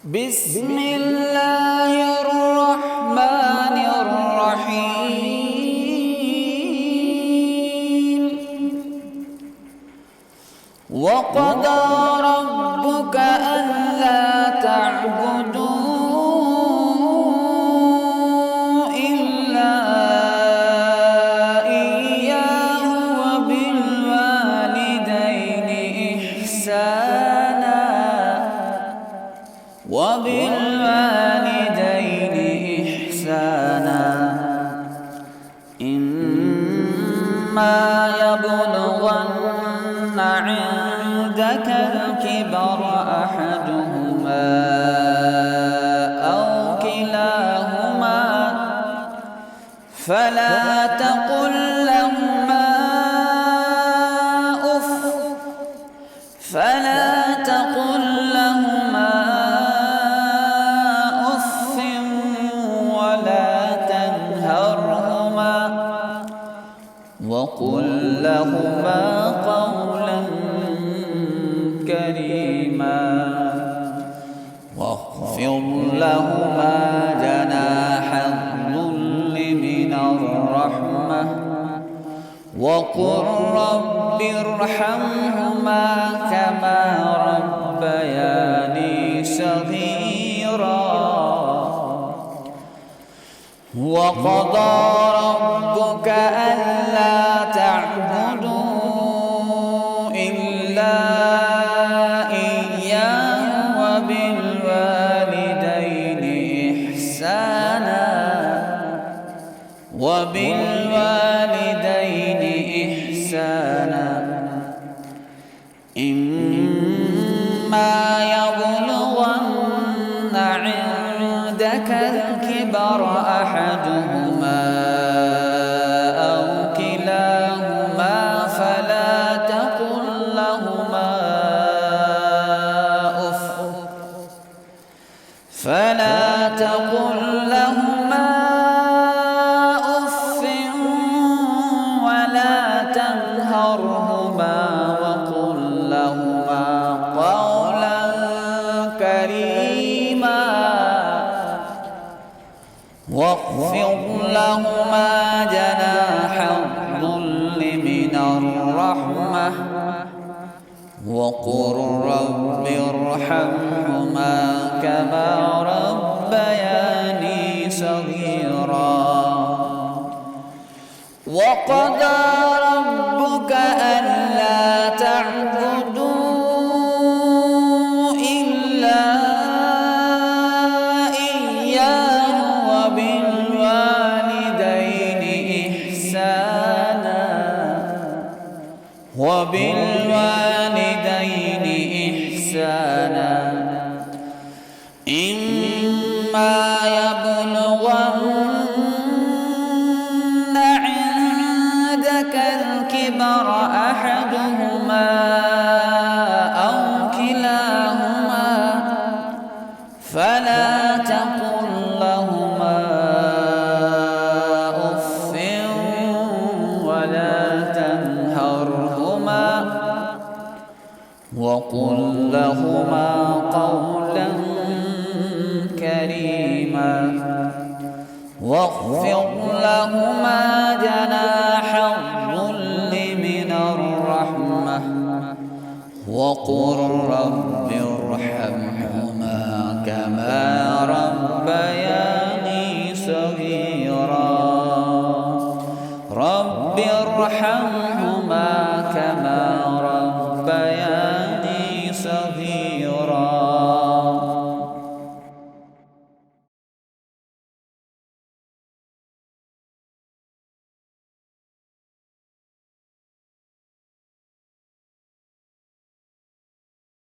بسم الله الرحمن الرحيم. وقضى ربك ألا تعبدوا إلا إياه وبالوالدين إحسانا إما يبلغن عندك الكبر أحدهما أو كلاهما فلا تقل لهما أف ولا تنهرهما وقل لهما قولا كريما واخفض لهما جناح الذل من الرحمة وقل رب ارحمهما كما ربياني صغيرا. وقضى ربك ألا تعبدوا إلا إياه وبالوالدين إحسانا إما يبلغن عندك الكبر أحدهما أو كلاهما فلا تقل لهما أف ولا تنهرهما وقل لهما قولا كريما واخفض لهما جناح الذل من الرحمة وقل رب ارحمهما كما ربياني صغيرا. وقضى ربك ألا تعبدوا إلا إياه وبالوالدين إحسانا إما يبلغن عندك الكبر أحدهما أو كلاهما فلا تقل لهما أف ولا تنهرهما وقل لهما قولا كريما واخفض لهما جناح الذل من الرحمة وقل رب ارحمهما كما ربياني صغيرا. رب ارحمهما كما ربياني صغيرا.